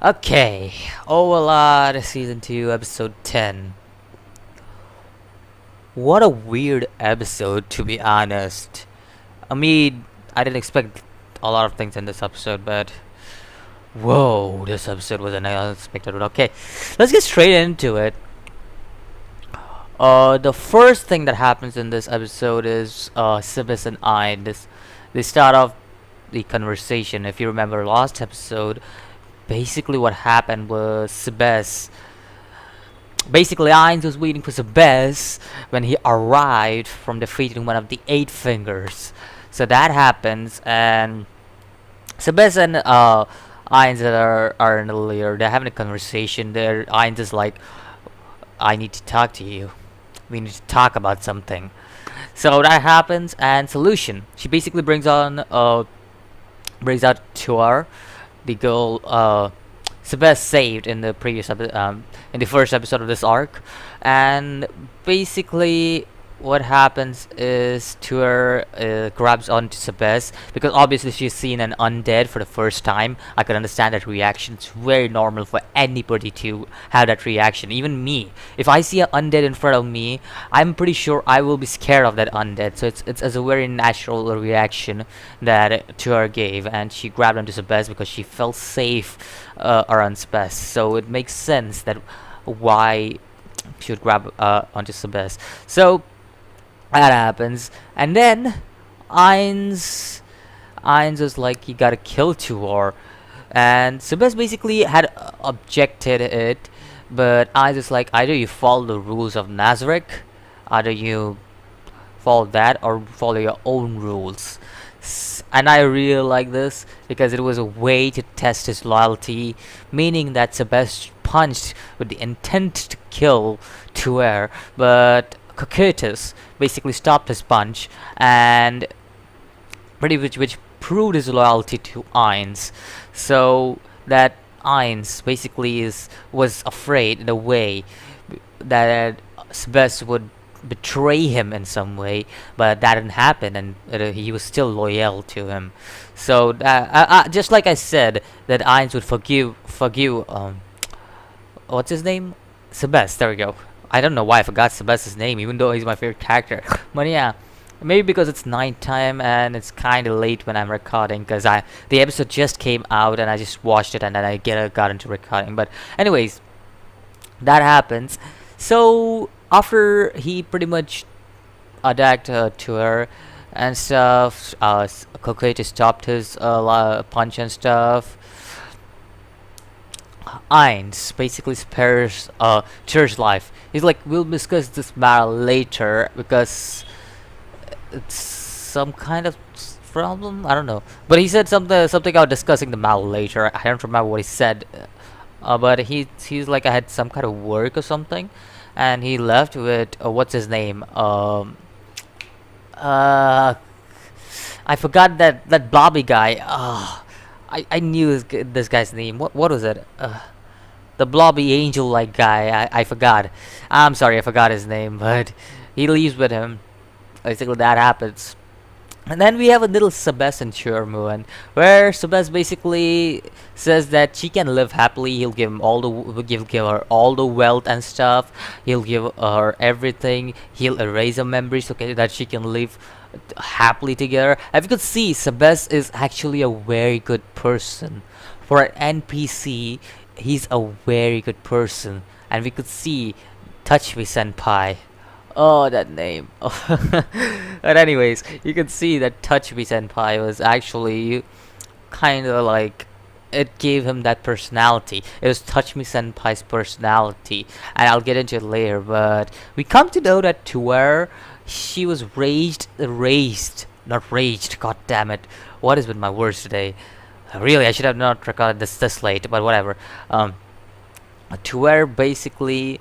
Okay, Overlord Season 2, Episode 10. What a weird episode, to be honest. I mean, I didn't expect a lot of things in this episode, but whoa, this episode was an unexpected one. Okay, let's get straight into it. The first thing that happens in this episode is Sebastian and I. They start off the conversation. If you remember last episode, basically what happened was Sebastian. Basically, Ainz was waiting for Sebes when he arrived from defeating one of the Eight Fingers. So that happens, and Sebes and Ainz are in the lair. They're having a conversation there. Ainz is like, I need to talk to you. We need to talk about something. So that happens, and solution. She basically brings out Tuar, the girl Sebes saved in the in the first episode of this arc, and basically what happens is Tuar grabs onto Sebes because obviously she's seen an undead for the first time. I can understand that reaction. It's very normal for anybody to have that reaction. Even me, if I see an undead in front of me, I'm pretty sure I will be scared of that undead. So it's a very natural reaction that Tuar gave, and she grabbed onto Sebes because she felt safe around Sebes. So it makes sense that why she would grab onto Sebes. So that happens, and then Ainz is like, he gotta kill Tuor, and Sebes basically had objected it, but Ainz is like, either you follow the rules of Nazareth, either you follow that or follow your own rules. And I really like this because it was a way to test his loyalty, meaning that Sebes punched with the intent to kill Tuer, but Cocytus basically stopped his punch, and which proved his loyalty to Ainz. So that Ainz basically was afraid in a way that Sebes would betray him in some way, but that didn't happen, and he was still loyal to him. So just like I said, that Ainz would forgive what's his name? Sebes. There we go. I don't know why I forgot Sebastian's name, even though he's my favorite character. But yeah, maybe because it's nighttime and it's kind of late when I'm recording, because the episode just came out and I just watched it and then I got into recording. But anyways, that happens. So after he pretty much attacked to her and stuff, Coquette stopped his punch and stuff. Ainz basically spares Church's life. He's like, we'll discuss this matter later because it's some kind of problem. I don't know, but he said something about discussing the matter later. I don't remember what he said, but he's like, I had some kind of work or something, and he left with what's his name? Uh, I forgot that blobby guy. I knew this guy's name. What was it? The blobby angel-like guy. I forgot. I'm sorry, I forgot his name. But he leaves with him. Basically, that happens. And then we have a little Sebastian moment where Sebastian basically says that she can live happily. He'll give him give her all the wealth and stuff. He'll give her everything. He'll erase her memories so that she can live happily together. As you could see, Sebastian is actually a very good person. For an NPC, he's a very good person, and we could see Touch Me Senpai. Oh, that name. But anyways, you can see that Touch Me Senpai was actually kind of like, it gave him that personality. It was Touch Me Senpai's personality, and I'll get into it later. But we come to know that Tuer, she was not raged. God damn it! What is with my words today? Really, I should have not recorded this late, but whatever. Tuer basically,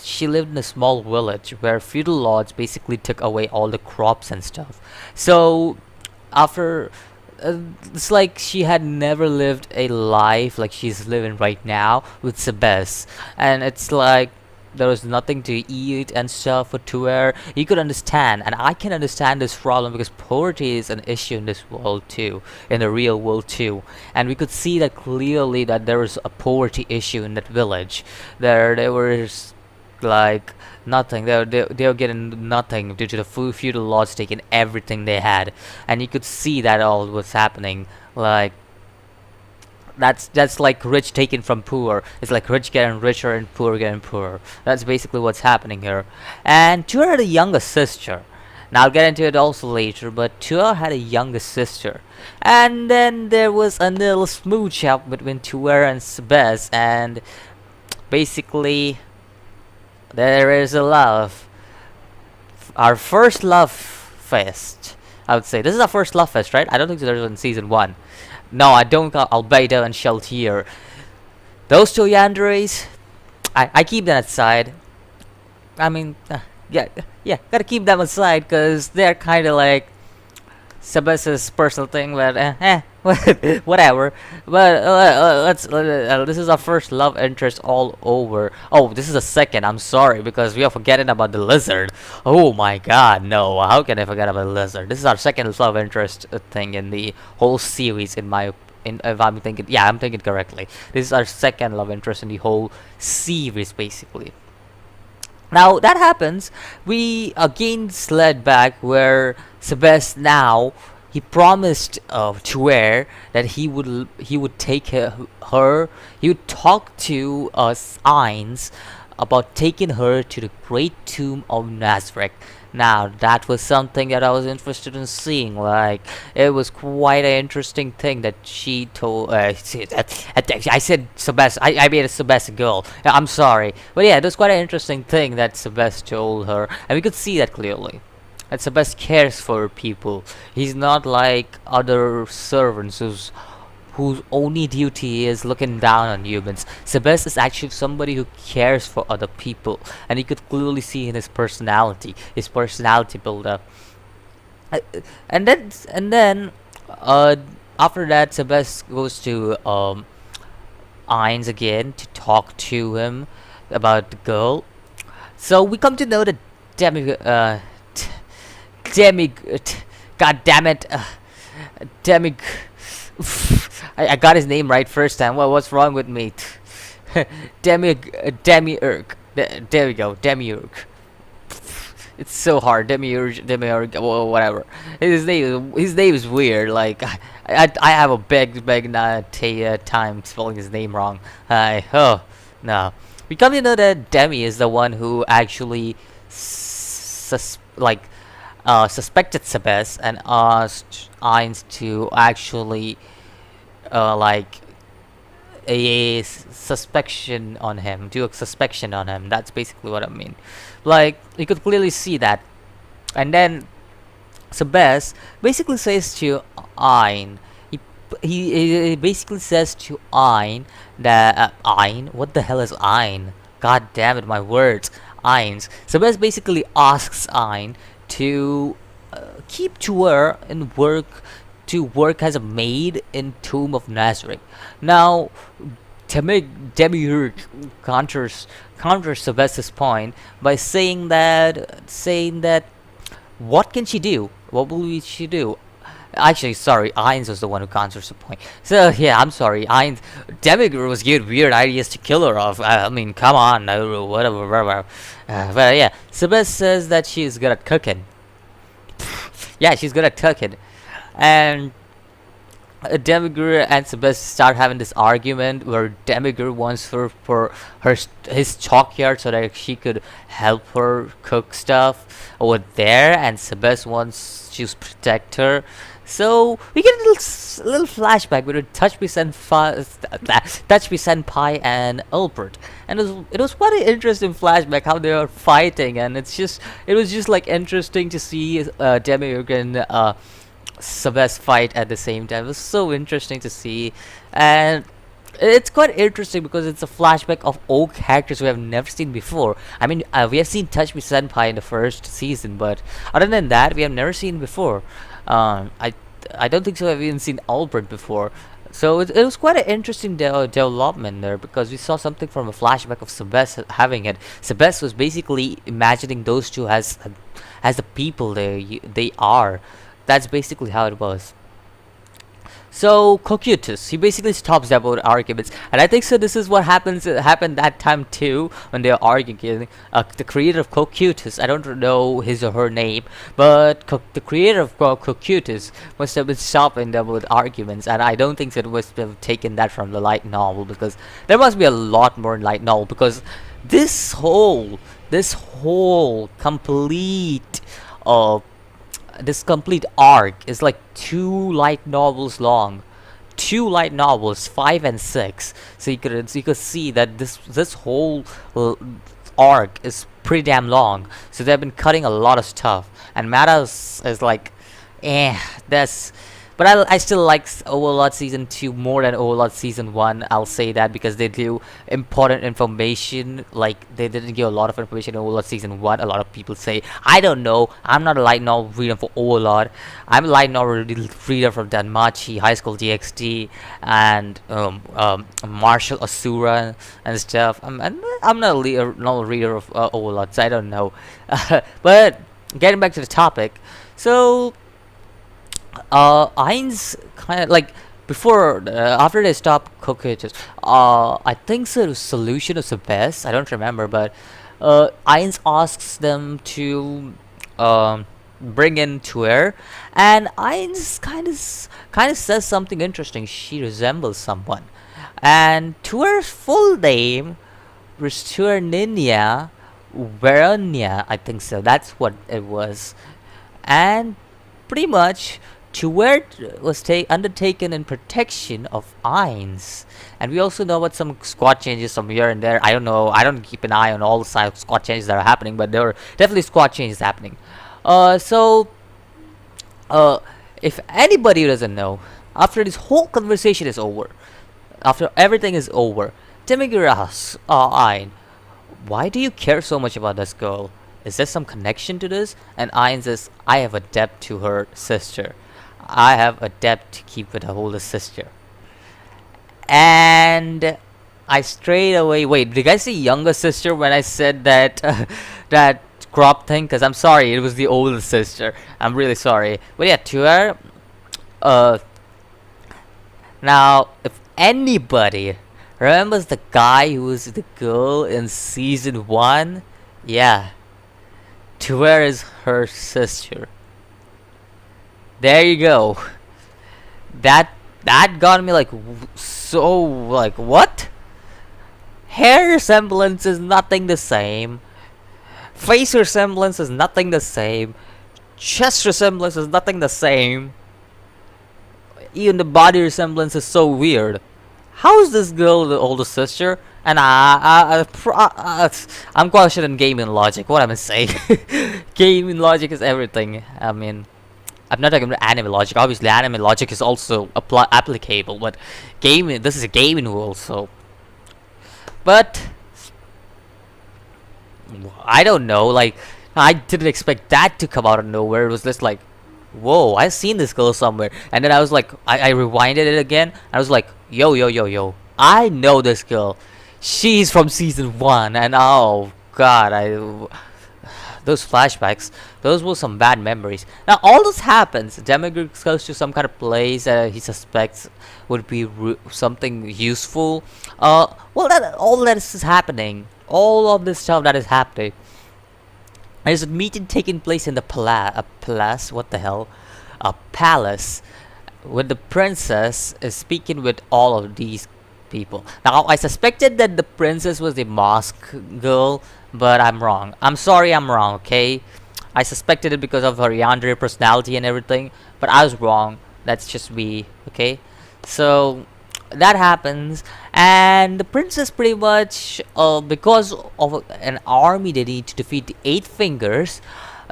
she lived in a small village where feudal lords basically took away all the crops and stuff. So after it's like she had never lived a life like she's living right now with Sebes, and it's like there was nothing to eat and stuff or to wear, you could understand, and I can understand this problem because poverty is an issue in this world too, in the real world too, and we could see that clearly that there was a poverty issue in that village. There was like nothing. They were getting nothing due to the feudal lords taking everything they had, and you could see that all was happening. Like that's like rich taken from poor. It's like rich getting richer and poor getting poorer. That's basically what's happening here. And Tua had a younger sister. Now I'll get into it also later, but Tua had a younger sister. And then there was a little smooch out between Tua and Sebes, and basically there is a love. Our first love fest. I would say this is our first love fest, right? I don't think so. There's one in season 1. No, I don't got Albedo and Sheltier. Those two Yanderes, I keep them aside. I mean, yeah, gotta keep them aside because they're kind of like Sebastian's personal thing, but whatever. But this is our first love interest all over. Oh, this is a second. I'm sorry because we are forgetting about the lizard. Oh my God, no! How can I forget about the lizard? This is our second love interest thing in the whole series. If I'm thinking, yeah, I'm thinking correctly. This is our second love interest in the whole series, basically. Now that happens, we again sled back where Sebastian now he promised Tuer that he would take her he would talk to us Ainz about taking her to the great tomb of Nazareth. Now that was something that I was interested in seeing. Like it was quite an interesting thing that she told. I said Sebastian. I made a Sebastian girl. Yeah, I'm sorry, but yeah, it was quite an interesting thing that Sebastian told her, and we could see that clearly. That Sebastian cares for people. He's not like other servants whose only duty is looking down on humans. Sebastian is actually somebody who cares for other people, and you could clearly see in his personality build up. And then after that, Sebastian goes to Ainz again to talk to him about the girl. So we come to know that God damn it, I got his name right first time. What's wrong with me? Demiurge. There we go, Demiurge. It's so hard. Demiurge, whatever. His name is weird. Like I have a big time spelling his name wrong. Oh no. We come to know that Demi is the one who actually suspected Sebastian and asked Ainz to actually like a suspicion on him, do a suspicion on him. That's basically what I mean. Like you could clearly see that. And then Sebastian basically says to Ainz, he basically says to Ainz that Ainz, what the hell is Ainz? God damn it, my words. Ainz. Sebastian basically asks Ainz to keep Tuer and work as a maid in Tomb of Nazareth. Now, Demiurge counters Sebastian's point by saying that what can she do? What will she do? Actually, sorry, Ainz was the one who counters the point. So yeah, I'm sorry, Ainz. Demiurge was giving weird ideas to kill her off. I mean, come on, whatever. But yeah, Sebastian says that she's good at cooking. Yeah, she's good at cooking. And Demiurge and Sebastian start having this argument where Demiurge wants her for his stockyard so that she could help her cook stuff over there, and Sebastian wants to protect her. So we get a little flashback between Touchby Senpai and Albert, and it was quite an interesting flashback how they were fighting, and it was just like interesting to see Demiurge and Sebastian fight at the same time. It was so interesting to see, and it's quite interesting because it's a flashback of old characters we have never seen before. I mean, we have seen Touchby Senpai in the first season, but other than that, we have never seen before. I don't think so. I've even seen Albert before. So it was quite an interesting development there, because we saw something from a flashback of Sebes having it. Sebes was basically imagining those two as the people they are. That's basically how it was. So Cocytus, he basically stops them about arguments, and I think so. This is what happened that time too when they were arguing. The creator of Cocytus, I don't know his or her name, but the creator of Cocytus must have been stopping them with arguments, and I don't think that it must have taken that from the light novel, because there must be a lot more in light novel, because this whole complete uh this complete arc is like two light novels long. Two light novels, 5 and 6. So you could see that this whole arc is pretty damn long. So they've been cutting a lot of stuff, and Mata is like, eh, that's. But I still like Overlord Season 2 more than Overlord Season 1. I'll say that because they do important information. Like, they didn't give a lot of information in Overlord Season 1. A lot of people say, I don't know. I'm not a light novel reader for Overlord. I'm a light novel reader from Danmachi, High School DxD, and Martial Asura and stuff. I'm not a novel reader of Overlord, so I don't know. But getting back to the topic, so Ainz kind of like before after they stopped cockroaches. I think the solution is the best. I don't remember, but Ainz asks them to bring in Tuer, and Ainz kind of says something interesting. She resembles someone, and Tuer's full name was Tuerninia Veronia. I think so. That's what it was, and pretty much Tuert was undertaken in protection of Ainz. And we also know about some squad changes from here and there. I don't know. I don't keep an eye on all the squad changes that are happening, but there are definitely squad changes happening. So, if anybody doesn't know, after this whole conversation is over, after everything is over, Temigiri asks Ayn, why do you care so much about this girl? Is there some connection to this? And Ayn says, I have a debt to her sister. I have a debt to keep with her older sister. And I straight away, wait, did you guys say younger sister when I said that that crop thing? Because I'm sorry, it was the older sister. I'm really sorry. But yeah, to her, now, if anybody remembers the guy who was the girl in season 1, yeah, Tuer is her sister. There you go. That got me like so like what? Hair resemblance is nothing the same. Face resemblance is nothing the same. Chest resemblance is nothing the same. Even the body resemblance is so weird. How is this girl the older sister? And I'm questioning gaming logic. What am I saying? Gaming logic is everything. I mean, I'm not talking about anime logic. Obviously, anime logic is also applicable, but gaming. This is a gaming world, so. But I don't know. Like, I didn't expect that to come out of nowhere. It was just like, whoa, I've seen this girl somewhere. And then I was like, I rewinded it again. And I was like, yo, I know this girl. She's from season 1. And oh god, those flashbacks, those were some bad memories. Now all this happens. Demigod goes to some kind of place that he suspects would be something useful. Well, all that is happening. All of this stuff that is happening. There's a meeting taking place in the palace. What the hell? A palace, where the princess is speaking with all of these people. Now, I suspected that the princess was the mask girl, but I'm wrong. I'm sorry, I'm wrong. Okay, I suspected it because of her Yandere personality and everything, but I was wrong. That's just me. Okay, so that happens, and the princess pretty much, because of an army they need to defeat the 8 Fingers,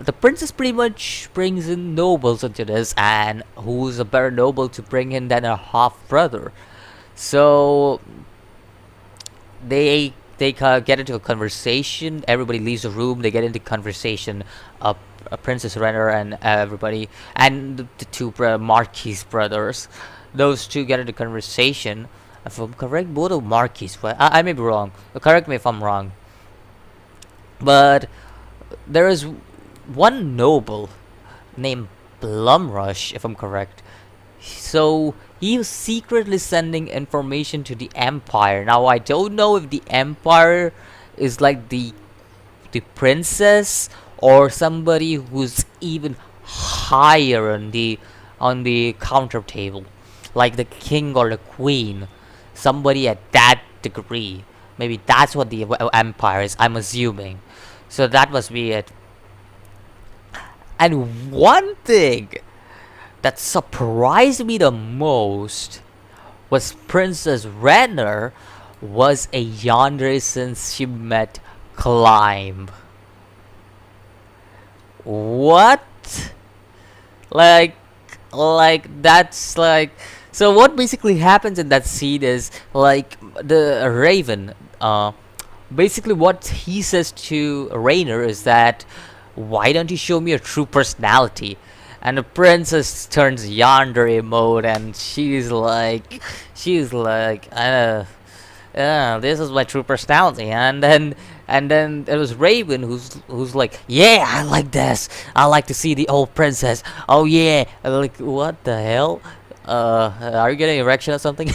the princess pretty much brings in nobles into this, and who's a better noble to bring in than her half brother? So they get into a conversation. Everybody leaves the room. They get into conversation. Princess Renner and everybody, and the 2 Marquis brothers. those two get into conversation. If I'm correct, both of Marquis. But I may be wrong. Correct me if I'm wrong. But there is one noble named Blumrush, if I'm correct. So he was secretly sending information to the Empire. Now I don't know if the Empire is like the princess or somebody who's even higher on the counter table, like the king or the queen, somebody at that degree. Maybe that's what the Empire is. I'm assuming. So that must be it. And one thing that surprised me the most was Princess Renner was a yandere since she met Climb. What? Like, that's like. So what basically happens in that scene is like the Raven. Basically what he says to Rainer is that, why don't you show me your true personality? And the princess turns yandere mode, and this is my true personality. And then there was Raven, who's like, yeah, I like this. I like to see the old princess. Oh yeah, like what the hell? Are you getting erection or something?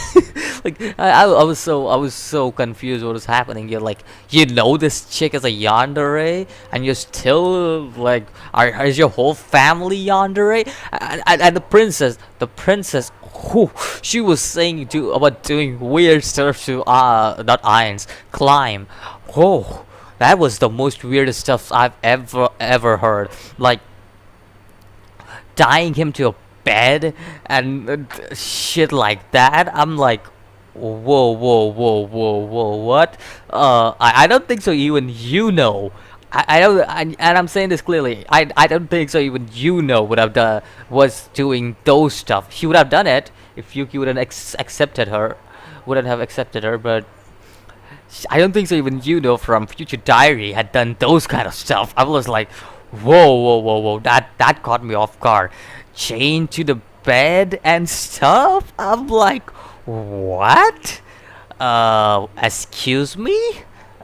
Like I was so confused what was happening. You're like, this chick is a yandere, and you're still like, is your whole family yandere? And the princess, who she was saying about doing weird stuff to not irons, Climb. Oh, that was the most weirdest stuff I've ever heard. Like tying him to a bed and shit like that. I'm like, whoa, whoa, whoa, whoa, whoa, what? I don't think so. Even I don't, and I'm saying this clearly. I don't think so. Even was doing those stuff. She would have done it if Yuki wouldn't accepted her, wouldn't have accepted her. But I don't think so. Even from Future Diary had done those kind of stuff. I was like, whoa, whoa, whoa, whoa. That caught me off guard. Chained to the bed and stuff. I'm like, what? Excuse me?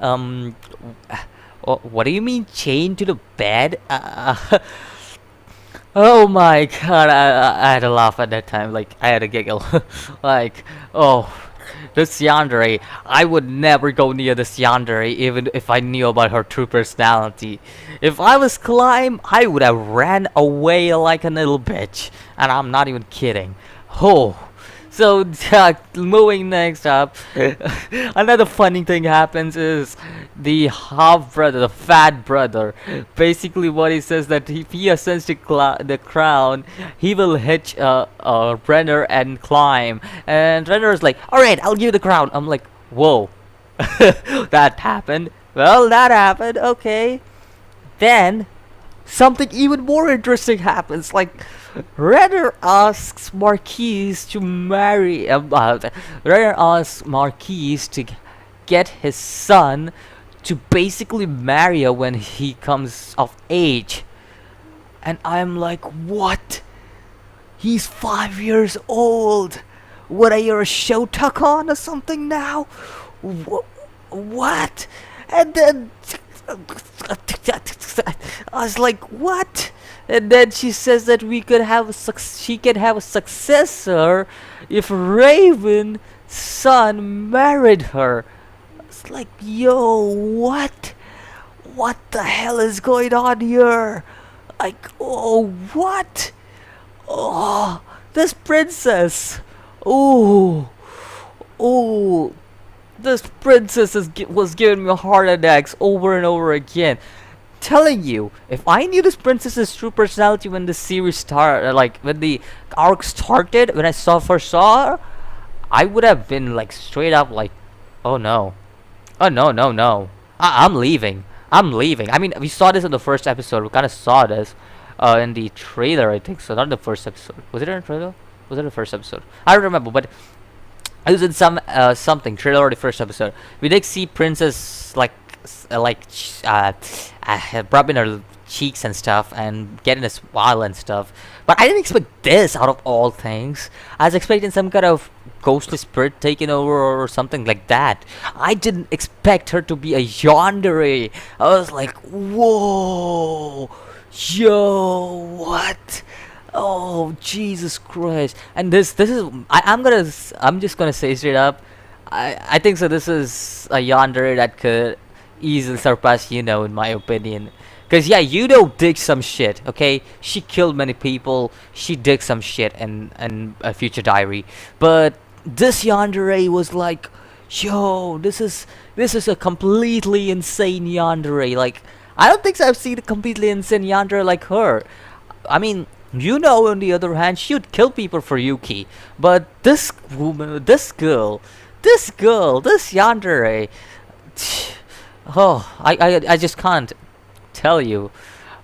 What do you mean chained to the bed? Oh my god, I had to laugh at that time. Like, I had to giggle. Like, oh, this yandere. I would never go near this yandere even if I knew about her true personality. If I was Climb, I would have ran away like a little bitch. And I'm not even kidding. Oh. So, moving next up, another funny thing happens is the half brother, the fat brother. Basically, what he says that if he ascends to the crown, he will hitch Renner and Climb. And Renner is like, "All right, I'll give you the crown." I'm like, "Whoa, that happened." Well, that happened. Okay, then something even more interesting happens. Like, Renner asks Marquis to marry. Renner asks Marquis to get his son to basically marry her when he comes of age. And I'm like, what? He's 5 years old. What, are you a Shotakon or something now? What? And then I was like, what? And then she says that she can have a successor if Raven's son married her. It's like, yo, what? What the hell is going on here? Like, oh, what? Oh, this princess. Oh, oh. This princess was giving me heart attacks over and over again. Telling you, if I knew this princess's true personality when the series started, like when the arc started, when I first saw her, I would have been like straight up like, oh no, no, I'm leaving. I mean, we saw this in the first episode. We kind of saw this in the trailer, I think so. Not the first episode. Was it in the trailer? Was it the first episode? I don't remember, but it was in something trailer or the first epised. We did see Princess rubbing her cheeks and stuff and getting a smile and stuff. But I didn't expect this out of all things. I was expecting some kind of ghostly spirit taking over or something like that. I didn't expect her to be a yandere. I was like, whoa, yo, what? Oh, Jesus Christ! And this is I'm just gonna say straight up. I think so. This is a yandere that could easily surpass Yuno in my opinion. Cause yeah, Yuno did some shit. Okay, she killed many people. She did some shit in a future diary. But this yandere was like, yo, this is a completely insane yandere. Like I don't think so I've seen a completely insane yandere like her. I mean, Yuno on the other hand, she would kill people for Yuki. But this woman, this yandere, oh, I just can't tell you.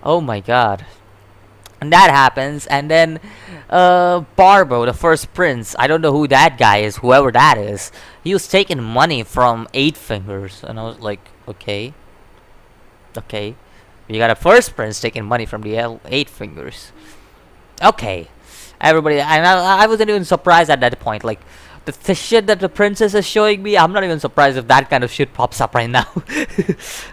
Oh my god. And that happens, and then Barbo, the first prince, I don't know who that guy is, whoever that is, he was taking money from Eight Fingers, and I was like, okay, you got a first prince taking money from the Eight Fingers. Okay, everybody, and I wasn't even surprised at that point. Like the shit that the princess is showing me, I'm not even surprised if that kind of shit pops up right now.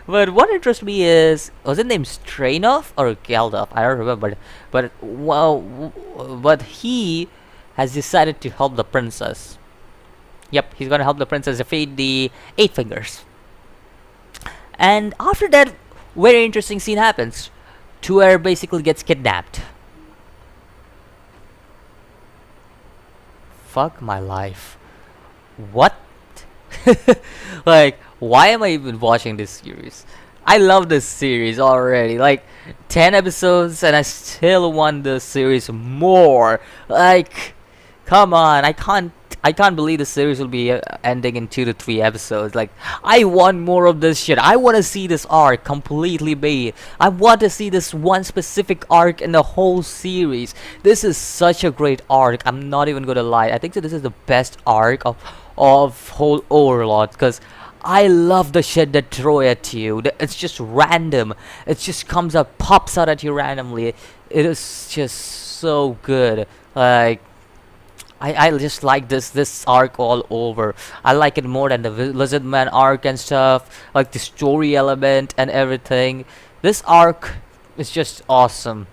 But what interests me is, was it named Strainov or Geldof? I don't remember. But well, but he has decided to help the princess. Yep, he's gonna help the princess defeat the Eight Fingers. And after that, very interesting scene happens. Tuer basically gets kidnapped. Fuck my life. What? Like, why am I even watching this series? I love this series already. Like, 10 episodes and I still want the series more. Like, come on. I can't believe the series will be ending in 2 to 3 episodes. Like, I want more of this shit. I want to see this arc completely made. I want to see this one specific arc in the whole series. This is such a great arc. I'm not even gonna lie. I think that this is the best arc of whole Overlord, because I love the shit that throw at you. It's just random. It just comes up, pops out at you randomly. It is just so good. Like, I just like this arc all over. I like it more than the Lizard Man arc and stuff, like the story element and everything. This arc is just awesome.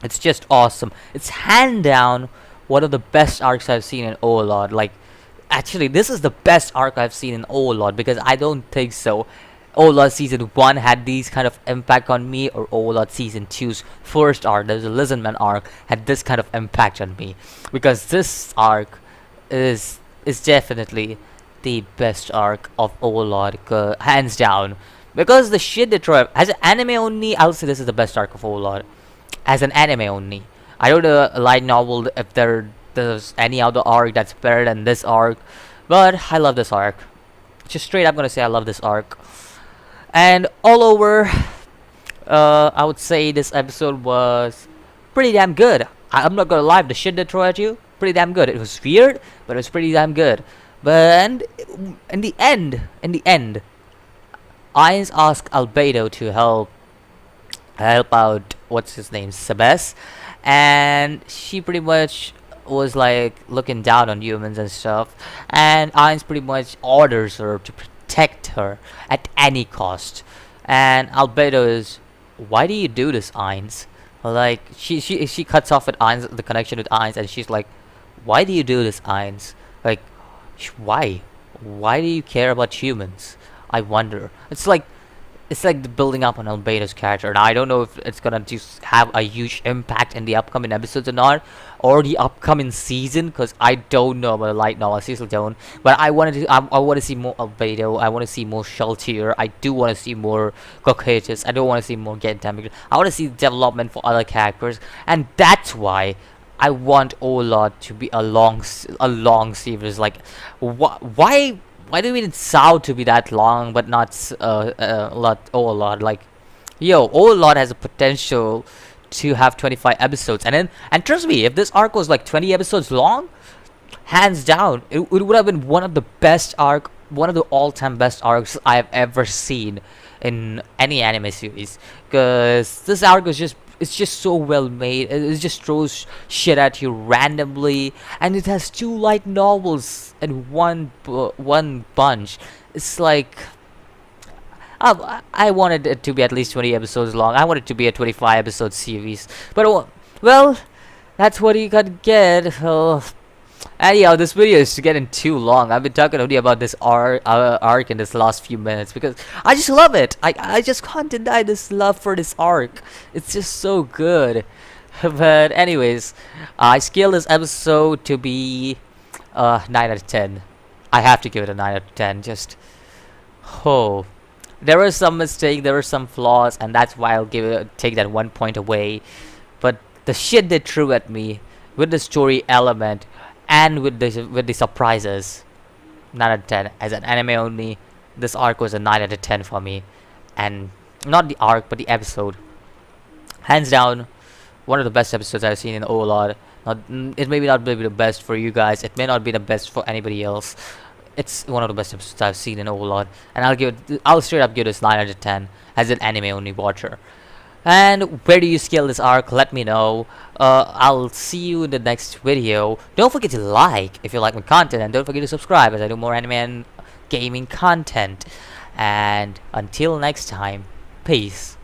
It's just awesome. It's hand down one of the best arcs I've seen in Overlord. Like, actually, this is the best arc I've seen in Overlord, because I don't think so Overlord Season 1 had these kind of impact on me, or Overlord Season 2's first arc, there's a Lizardman arc, had this kind of impact on me. Because this arc is definitely the best arc of Overlord, hands down. Because the shit they throw, as an anime only, I'll say this is the best arc of Overlord. As an anime only. I don't know a light novel if there's any other arc that's better than this arc, but I love this arc. Just straight up gonna say I love this arc. And all over, I would say this episode was pretty damn good. I'm not gonna lie, the shit they throw at you, pretty damn good. It was weird, but it was pretty damn good. But in the end, Ainz asked Albedo to help out, what's his name, Sebastian, and she pretty much was like looking down on humans and stuff, and Ainz pretty much orders her to protect her at any cost. And Albedo is, why do you do this, Ainz? Like, she cuts off with Ainz, the connection with Ainz, and she's like, why do you do this, Ainz? Like, why do you care about humans? I wonder. It's like the building up on Albedo's character, and I don't know if it's gonna just have a huge impact in the upcoming episodes or not, or the upcoming season, because I don't know about the light novel. I still don't. But I want to see more Albedo. I want to see more Sheltier. I do want to see more Cocatus. I don't want to see more Get Damage. I want to see development for other characters, and that's why I want Overlord to be a long series. Like, why do we need Sao to be that long, but not Overlord? Like, yo, Overlord has a potential to have 25 episodes, and trust me, if this arc was like 20 episodes long, hands down, it would have been one of the best one of the all-time best arcs I have ever seen in any anime series, because this arc is just, it's just so well made. It just throws shit at you randomly, and it has two light novels and one bunch. It's like, I wanted it to be at least 20 episodes long. I wanted it to be a 25 episode series, but well, that's what you gotta get. Anyhow, this video is getting too long. I've been talking only about this arc in this last few minutes because I just love it. I just can't deny this love for this arc. It's just so good. But anyways, I scale this episode to be 9 out of 10. I have to give it a 9 out of 10. Just, oh, there were some mistakes, there were some flaws, and that's why I'll take that 1 point away. But the shit they threw at me with the story element and with the surprises, 9 out of 10. As an anime only, this arc was a 9 out of 10 for me. And not the arc, but the episode. Hands down, one of the best episodes I've seen in Overlord. It may not be the best for you guys. It may not be the best for anybody else. It's one of the best episodes I've seen in Overlord. And I'll straight up give this 9 out of 10 as an anime only watcher. And where do you scale this arc? Let me know. I'll see you in the next video. Don't forget to like if you like my content, and don't forget to subscribe as I do more anime and gaming content. And until next time, peace.